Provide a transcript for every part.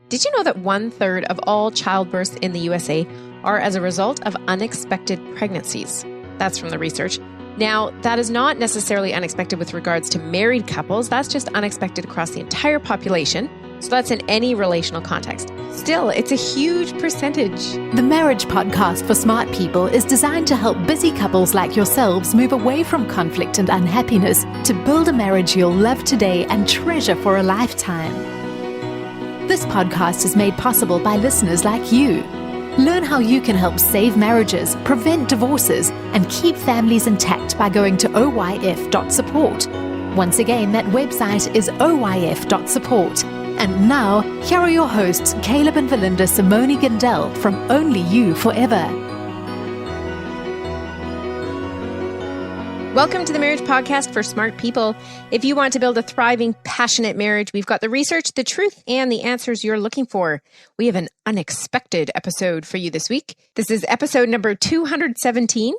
Did you know that 1/3 of all childbirths in the USA are as a result of unexpected pregnancies? That's from the research. Now, that is not necessarily unexpected with regards to married couples. That's just unexpected across the entire population. So that's in any relational context. Still, it's a huge percentage. The Marriage Podcast for Smart People is designed to help busy couples like yourselves move away from conflict and unhappiness to build a marriage you'll love today and treasure for a lifetime. This podcast is made possible by listeners like you. Learn how you can help save marriages, prevent divorces, and keep families intact by going to oyf.support. Once again, that website is oyf.support. And now, here are your hosts, Caleb and Valinda Simone Gandel from Only You Forever. Welcome to the Marriage Podcast for Smart People. If you want to build a thriving, passionate marriage, we've got the research, the truth, and the answers you're looking for. We have an unexpected episode for you this week. This is episode number 217.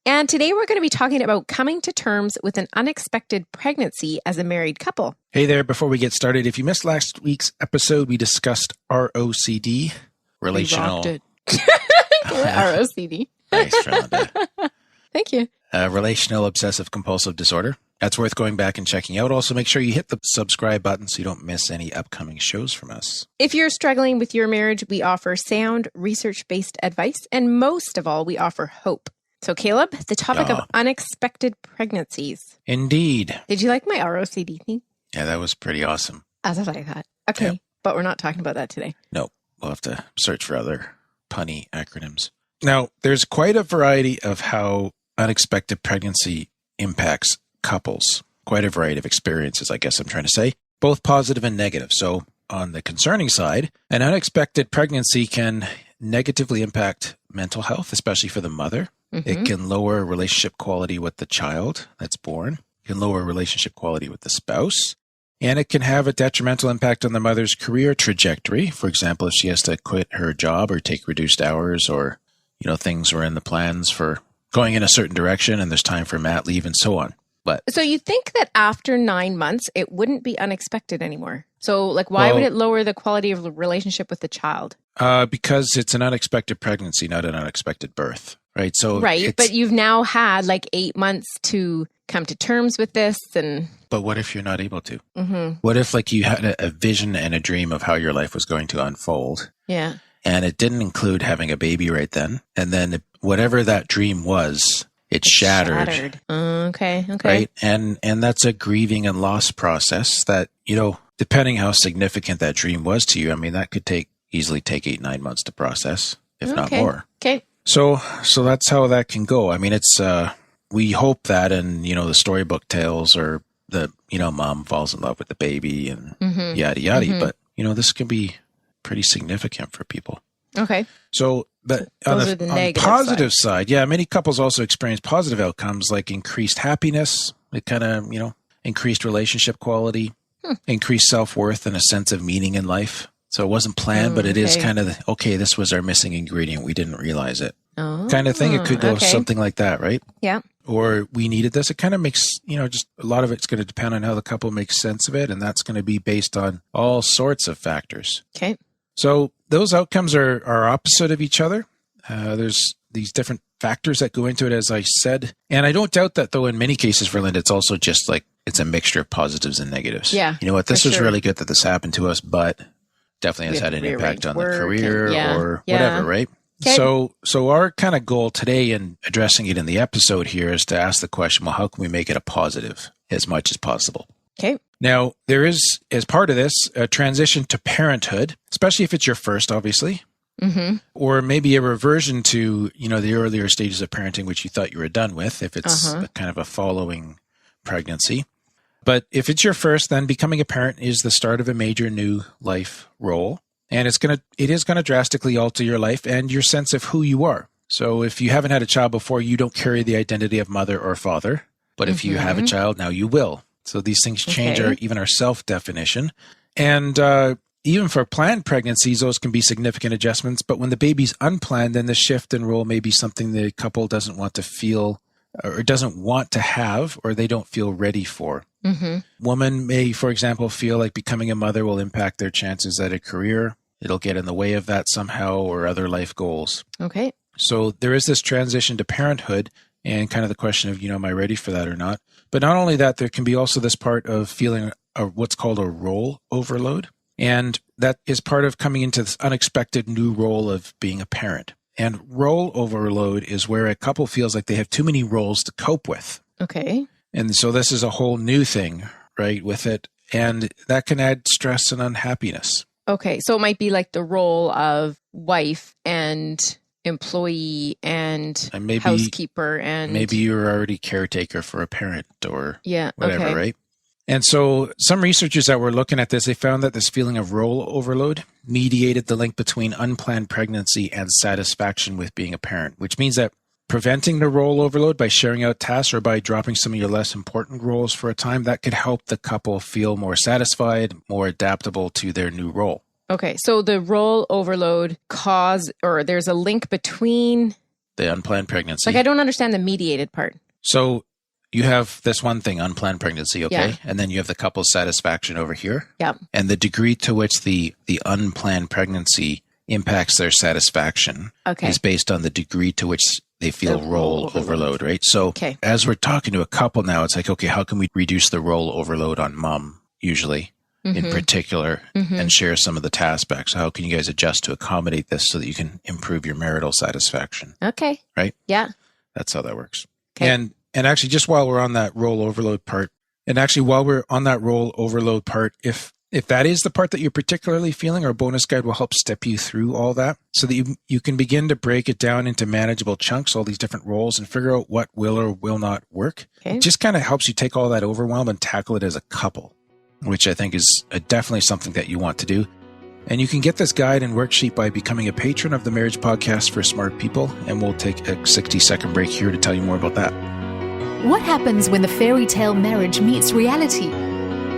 And today we're going to be talking about coming to terms with an unexpected pregnancy as a married couple. Hey there, before we get started, if you missed last week's episode, we discussed ROCD, relational. ROCD. Nice, Rhonda. Thank you. Relational obsessive compulsive disorder. That's worth going back and checking out. Also, make sure you hit the subscribe button so you don't miss any upcoming shows from us. If you're struggling with your marriage, we offer sound, research-based advice, and most of all, we offer hope. So, Caleb, the topic of unexpected pregnancies. Indeed. Did you like my ROCD thing? Yeah, that was pretty awesome. That's what I thought. Okay, yep. But we're not talking about that today. No, we'll have to search for other punny acronyms. Now, there's quite a variety of how unexpected pregnancy impacts couples. Quite a variety of experiences, I guess I'm trying to say, both positive and negative. So, on the concerning side, an unexpected pregnancy can negatively impact mental health, especially for the mother. Mm-hmm. It can lower relationship quality with the child that's born. It can lower relationship quality with the spouse. And it can have a detrimental impact on the mother's career trajectory. For example, if she has to quit her job or take reduced hours, or, things were in the plans for going in a certain direction and there's time for mat leave and so on. But so you think that after 9 months, it wouldn't be unexpected anymore? So why would it lower the quality of the relationship with the child? Because it's an unexpected pregnancy, not an unexpected birth. Right. So but you've now had 8 months to come to terms with this. But what if you're not able to? Mm-hmm. What if you had a vision and a dream of how your life was going to unfold? Yeah. And it didn't include having a baby right then. And then whatever that dream was, it's shattered. Okay. Right. And that's a grieving and loss process that, depending how significant that dream was to you, I mean, that could easily take 8-9 months to process, if not more. Okay. So that's how that can go. I mean, it's, we hope that, and, the storybook tales or the, mom falls in love with the baby and yada, yada. Mm-hmm. But, this can be pretty significant for people. Okay. So, but on the positive side, many couples also experience positive outcomes like increased happiness. It kind of, increased relationship quality, increased self-worth and a sense of meaning in life. So it wasn't planned, but it is kind of, this was our missing ingredient. We didn't realize it. Kind of thing. It could go something like that, right? Yeah. Or we needed this. It kind of makes, just a lot of it's going to depend on how the couple makes sense of it. And that's going to be based on all sorts of factors. Okay. So those outcomes are opposite of each other. There's these different factors that go into it, as I said. And I don't doubt that, though, in many cases for Linda, it's also just it's a mixture of positives and negatives. Yeah. You know what? This was really good that this happened to us, but definitely has had an impact on the career or whatever, right? Okay. So our kind of goal today in addressing it in the episode here is to ask the question, well, how can we make it a positive as much as possible? Okay. Now, there is, as part of this, a transition to parenthood, especially if it's your first, obviously, or maybe a reversion to, the earlier stages of parenting, which you thought you were done with, if it's kind of a following pregnancy. But if it's your first, then becoming a parent is the start of a major new life role. And it is going to drastically alter your life and your sense of who you are. So if you haven't had a child before, you don't carry the identity of mother or father. But if you have a child, now you will. So these things change even our self-definition. And even for planned pregnancies, those can be significant adjustments. But when the baby's unplanned, then the shift in role may be something the couple doesn't want to feel or doesn't want to have, or they don't feel ready for. Women may, for example, feel like becoming a mother will impact their chances at a career. it'll get in the way of that somehow or other life goals. Okay. So there is this transition to parenthood and kind of the question of, am I ready for that or not? But not only that, there can be also this part of feeling what's called a role overload. And that is part of coming into this unexpected new role of being a parent. And role overload is where a couple feels like they have too many roles to cope with. Okay. And so this is a whole new thing, right, with it. And that can add stress and unhappiness. Okay. So it might be like the role of wife and employee and maybe, housekeeper. And maybe you're already caretaker for a parent or whatever, okay. right? And so some researchers that were looking at this, they found that this feeling of role overload mediated the link between unplanned pregnancy and satisfaction with being a parent, which means that preventing the role overload by sharing out tasks or by dropping some of your less important roles for a time, that could help the couple feel more satisfied, more adaptable to their new role. Okay. So the role overload there's a link between the unplanned pregnancy. Like, I don't understand the mediated part. So you have this one thing, unplanned pregnancy, okay? Yeah. And then you have the couple's satisfaction over here. Yeah. And the degree to which the unplanned pregnancy impacts their satisfaction is based on the degree to which they feel role overload, right? So as we're talking to a couple now, it's like, okay, how can we reduce the role overload on mom usually in particular and share some of the tasks back? So how can you guys adjust to accommodate this so that you can improve your marital satisfaction? Okay. Right? Yeah. That's how that works. Okay. And actually, just while we're on that role overload part, if that is the part that you're particularly feeling, our bonus guide will help step you through all that so that you can begin to break it down into manageable chunks, all these different roles, and figure out what will or will not work. Okay. It just kind of helps you take all that overwhelm and tackle it as a couple, which I think is definitely something that you want to do. And you can get this guide and worksheet by becoming a patron of the Marriage Podcast for Smart People, and we'll take a 60-second break here to tell you more about that. What happens when the fairy tale marriage meets reality?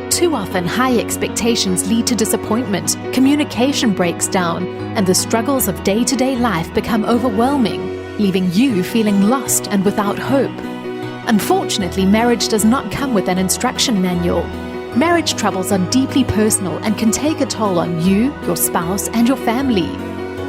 Too often, high expectations lead to disappointment, communication breaks down, and the struggles of day-to-day life become overwhelming, leaving you feeling lost and without hope. Unfortunately, marriage does not come with an instruction manual. Marriage troubles are deeply personal and can take a toll on you, your spouse, and your family.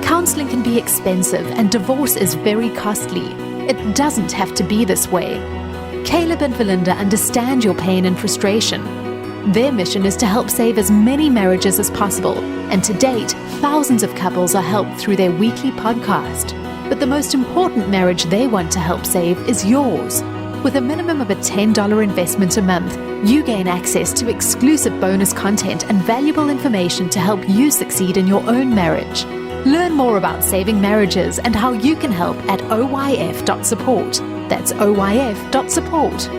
Counseling can be expensive, and divorce is very costly. It doesn't have to be this way. Caleb and Valinda understand your pain and frustration. Their mission is to help save as many marriages as possible, and to date, thousands of couples are helped through their weekly podcast. But the most important marriage they want to help save is yours. With a minimum of a $10 investment a month, you gain access to exclusive bonus content and valuable information to help you succeed in your own marriage. Learn more about saving marriages and how you can help at oyf.support. That's oyf.support.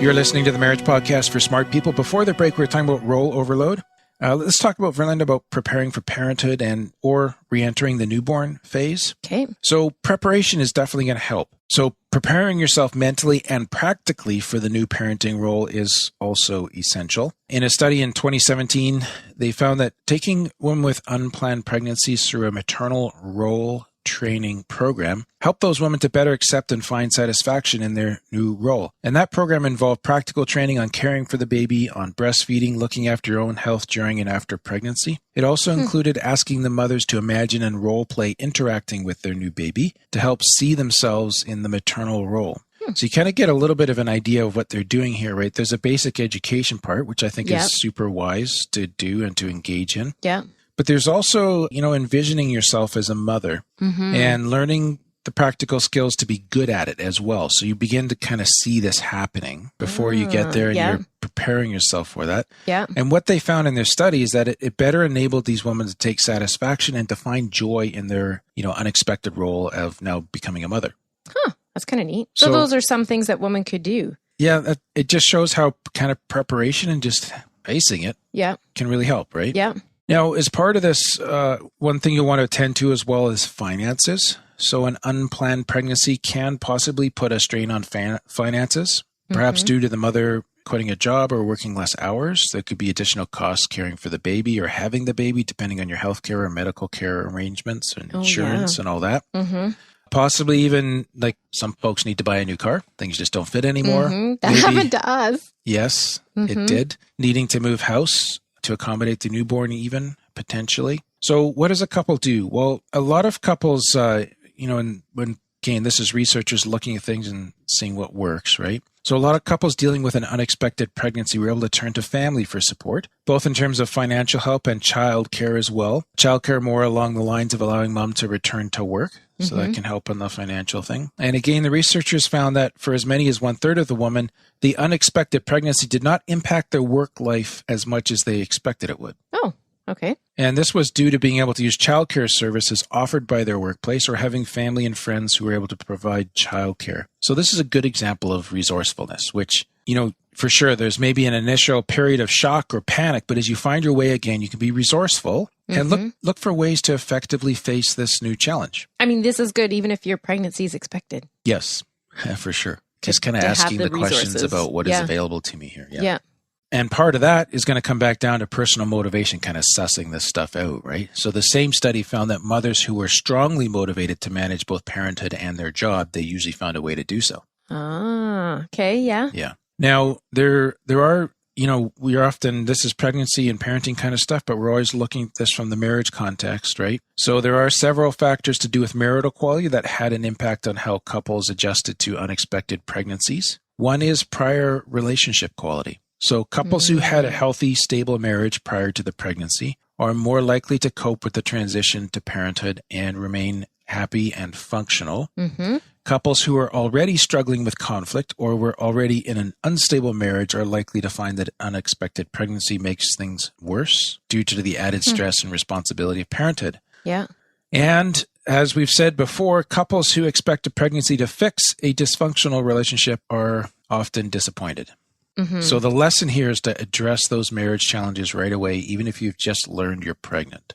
You're listening to the Marriage Podcast for Smart People. Before the break, we were talking about role overload. Let's talk about, Verlinda, about preparing for parenthood or re-entering the newborn phase. Okay. So preparation is definitely going to help. So preparing yourself mentally and practically for the new parenting role is also essential. In a study in 2017, they found that taking women with unplanned pregnancies through a maternal role training program helped those women to better accept and find satisfaction in their new role. And that program involved practical training on caring for the baby, on breastfeeding, looking after your own health during and after pregnancy. It also included asking the mothers to imagine and role play interacting with their new baby to help see themselves in the maternal role. So you kind of get a little bit of an idea of what they're doing here, right? There's a basic education part, which I think is super wise to do and to engage in. Yeah. But there's also, envisioning yourself as a mother and learning the practical skills to be good at it as well. So you begin to kind of see this happening before you get there, and you're preparing yourself for that. Yeah. And what they found in their study is that it better enabled these women to take satisfaction and to find joy in their, unexpected role of now becoming a mother. Huh. That's kind of neat. So those are some things that women could do. Yeah. It just shows how kind of preparation and just facing it can really help, right? Yeah. Now, as part of this, one thing you'll want to attend to as well is finances. So an unplanned pregnancy can possibly put a strain on finances, perhaps due to the mother quitting a job or working less hours. There could be additional costs caring for the baby or having the baby, depending on your healthcare or medical care arrangements and insurance and all that. Possibly even, like, some folks need to buy a new car. Things just don't fit anymore. That happened to us. Yes, it did. Needing to move house to accommodate the newborn even, potentially. So what does a couple do? Well, a lot of couples, again, this is researchers looking at things and seeing what works, right? So a lot of couples dealing with an unexpected pregnancy were able to turn to family for support, both in terms of financial help and child care as well. Child care more along the lines of allowing mom to return to work. So that can help on the financial thing. And again, the researchers found that for as many as 1/3 of the women, the unexpected pregnancy did not impact their work life as much as they expected it would. Oh, okay. And this was due to being able to use childcare services offered by their workplace or having family and friends who were able to provide childcare. So this is a good example of resourcefulness, which, for sure, there's maybe an initial period of shock or panic, but as you find your way again, you can be resourceful and look for ways to effectively face this new challenge. I mean, this is good even if your pregnancy is expected. Yes, for sure. Just kind of asking the questions about what is available to me here. Yeah. And part of that is going to come back down to personal motivation, kind of sussing this stuff out, right? So the same study found that mothers who were strongly motivated to manage both parenthood and their job, they usually found a way to do so. Ah, okay, yeah. Yeah. Now, there are, we are often, this is pregnancy and parenting kind of stuff, but we're always looking at this from the marriage context, right? So there are several factors to do with marital quality that had an impact on how couples adjusted to unexpected pregnancies. One is prior relationship quality. So couples who had a healthy, stable marriage prior to the pregnancy are more likely to cope with the transition to parenthood and remain happy and functional. Couples who are already struggling with conflict or were already in an unstable marriage are likely to find that unexpected pregnancy makes things worse due to the added stress and responsibility of parenthood. Yeah. And as we've said before, couples who expect a pregnancy to fix a dysfunctional relationship are often disappointed. So the lesson here is to address those marriage challenges right away, even if you've just learned you're pregnant.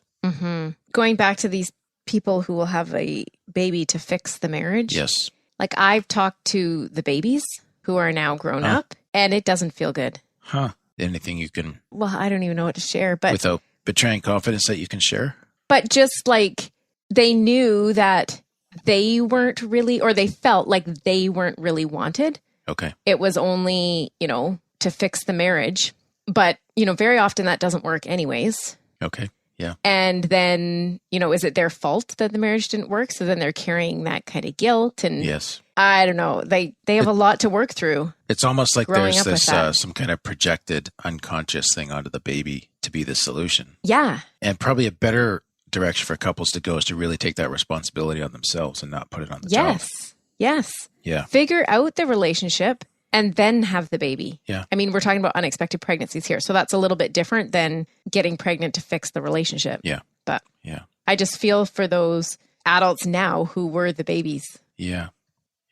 Going back to these people who will have a baby to fix the marriage. Yes. Like I've talked to the babies who are now grown up and it doesn't feel good. Anything you can... Well, I don't even know what to share, but... Without betraying confidence that you can share? But just like they knew that they weren't really, or they felt like they weren't really wanted. Okay. It was only, to fix the marriage. But, very often that doesn't work anyways. Okay. Yeah. And then, is it their fault that the marriage didn't work? So then they're carrying that kind of guilt. And yes. I don't know. They have a lot to work through. It's almost like there's this some kind of projected unconscious thing onto the baby to be the solution. Yeah. And probably a better direction for couples to go is to really take that responsibility on themselves and not put it on the child. Yes. Yeah. Figure out the relationship and then have the baby. Yeah. I mean, we're talking about unexpected pregnancies here. So that's a little bit different than getting pregnant to fix the relationship. Yeah. But yeah, I just feel for those adults now who were the babies. Yeah.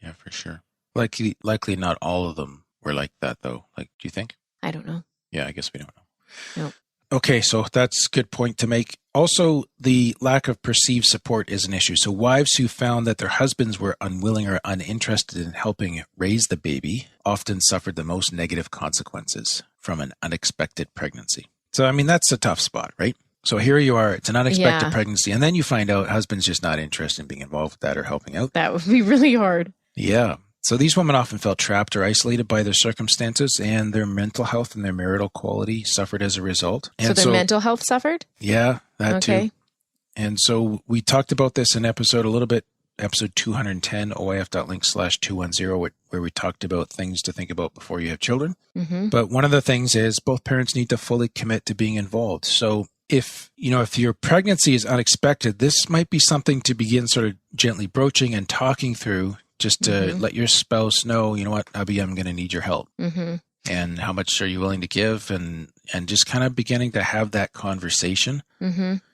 Yeah, for sure. Likely not all of them were like that though. Do you think? I don't know. Yeah, I guess we don't know. No. Okay, so that's a good point to make. Also, the lack of perceived support is an issue. So wives who found that their husbands were unwilling or uninterested in helping raise the baby often suffered the most negative consequences from an unexpected pregnancy. So, I mean, that's a tough spot, right? So here you are, it's an unexpected pregnancy, and then you find out husband's just not interested in being involved with that or helping out. That would be really hard. Yeah. So these women often felt trapped or isolated by their circumstances, and their mental health and their marital quality suffered as a result. And so their mental health suffered? Yeah, that too. And so we talked about this in episode 210, oif.link/210, where we talked about things to think about before you have children. But one of the things is both parents need to fully commit to being involved. So if your pregnancy is unexpected, this might be something to begin sort of gently broaching and talking through, just to let your spouse know, you know what, hubby, I'm going to need your help. And how much are you willing to give? And just kind of beginning to have that conversation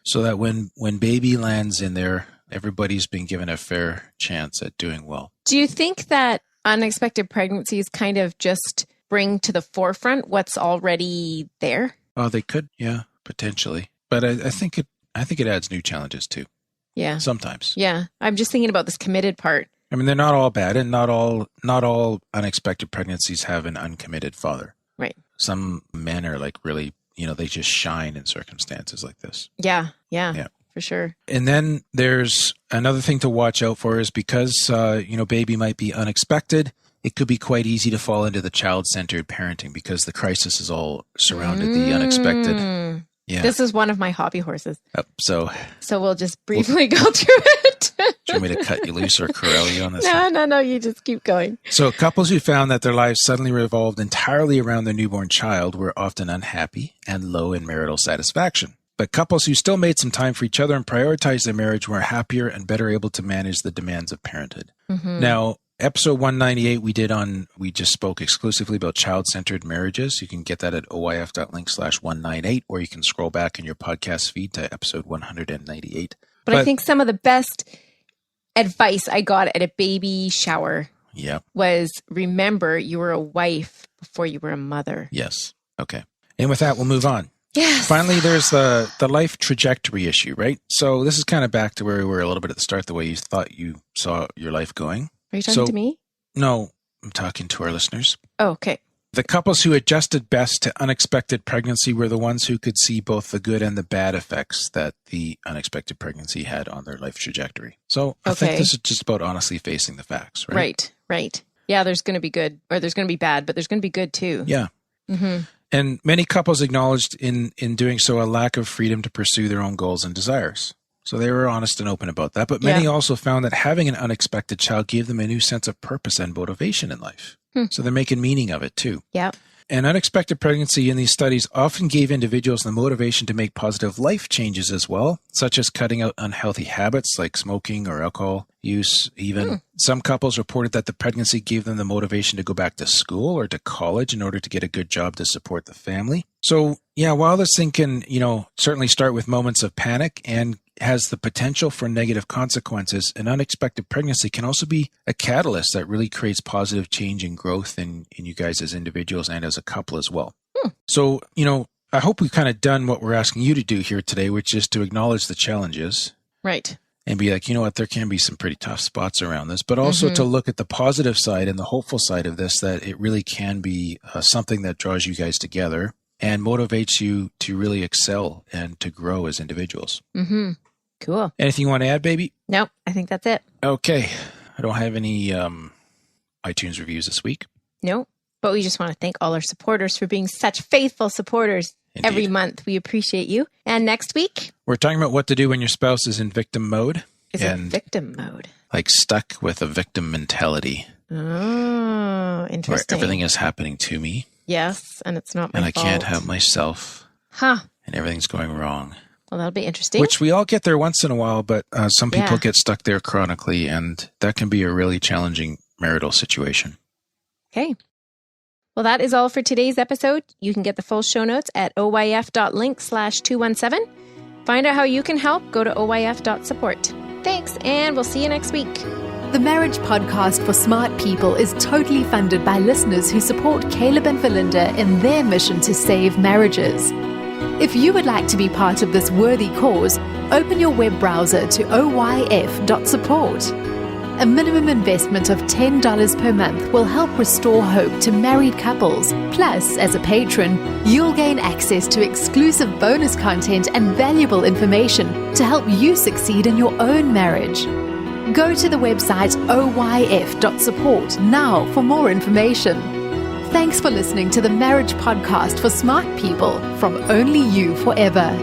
so that when baby lands in there, everybody's been given a fair chance at doing well. Do you think that unexpected pregnancies kind of just bring to the forefront what's already there? Oh, they could. Yeah, potentially. But I think it adds new challenges too. Yeah. Sometimes. Yeah. I'm just thinking about this committed part. I mean, they're not all bad, and not all unexpected pregnancies have an uncommitted father. Right. Some men are really, they just shine in circumstances like this. Yeah. For sure. And then there's another thing to watch out for is because, baby might be unexpected, it could be quite easy to fall into the child-centered parenting because the crisis is all surrounded the unexpected. Yeah. This is one of my hobby horses. So we'll just briefly go through it. do you want me to cut you loose or corral you on this? No, you just keep going. So couples who found that their lives suddenly revolved entirely around their newborn child were often unhappy and low in marital satisfaction. But couples who still made some time for each other and prioritized their marriage were happier and better able to manage the demands of parenthood. Mm-hmm. Now, episode 198 we just spoke exclusively about child-centered marriages. You can get that at oyf.link/198, or you can scroll back in your podcast feed to episode 198. But I think some of the best advice I got at a baby shower was, remember, you were a wife before you were a mother. Yes. Okay. And with that, we'll move on. Yes. Finally, there's the life trajectory issue, right? So this is kind of back to where we were a little bit at the start, the way you thought you saw your life going. Are you talking to me? No, I'm talking to our listeners. Oh, okay. The couples who adjusted best to unexpected pregnancy were the ones who could see both the good and the bad effects that the unexpected pregnancy had on their life trajectory. So I think this is just about honestly facing the facts, right? Right. Yeah, there's going to be good, or there's going to be bad, but there's going to be good too. Yeah. Mm-hmm. And many couples acknowledged in doing so a lack of freedom to pursue their own goals and desires. So they were honest and open about that. But many also found that having an unexpected child gave them a new sense of purpose and motivation in life. So they're making meaning of it too. Yeah. An unexpected pregnancy in these studies often gave individuals the motivation to make positive life changes as well, such as cutting out unhealthy habits like smoking or alcohol use even. Some couples reported that the pregnancy gave them the motivation to go back to school or to college in order to get a good job to support the family. So yeah, while this thing can, certainly start with moments of panic and has the potential for negative consequences, an unexpected pregnancy can also be a catalyst that really creates positive change and growth in you guys as individuals and as a couple as well. So, I hope we've kind of done what we're asking you to do here today, which is to acknowledge the challenges. Right. And be like, you know what, there can be some pretty tough spots around this, but also to look at the positive side and the hopeful side of this, that it really can be something that draws you guys together and motivates you to really excel and to grow as individuals. Mm-hmm. Cool. Anything you want to add, baby? Nope, I think that's it. Okay. I don't have any iTunes reviews this week. Nope. But we just want to thank all our supporters for being such faithful supporters. Indeed. Every month. We appreciate you. And next week, we're talking about what to do when your spouse is in victim mode. Is in victim mode. Like stuck with a victim mentality. Oh, interesting. Where everything is happening to me. Yes, and it's not my fault. And I can't help myself. Huh. And everything's going wrong. Well, that'll be interesting. Which we all get there once in a while, but some people get stuck there chronically, and that can be a really challenging marital situation. Okay. Well, that is all for today's episode. You can get the full show notes at oyf.link/217. Find out how you can help. Go to oyf.support. Thanks, and we'll see you next week. The Marriage Podcast for Smart People is totally funded by listeners who support Caleb and Valinda in their mission to save marriages. If you would like to be part of this worthy cause, open your web browser to oyf.support. A minimum investment of $10 per month will help restore hope to married couples. Plus, as a patron, you'll gain access to exclusive bonus content and valuable information to help you succeed in your own marriage. Go to the website oyf.support now for more information. Thanks for listening to the Marriage Podcast for Smart People from Only You Forever.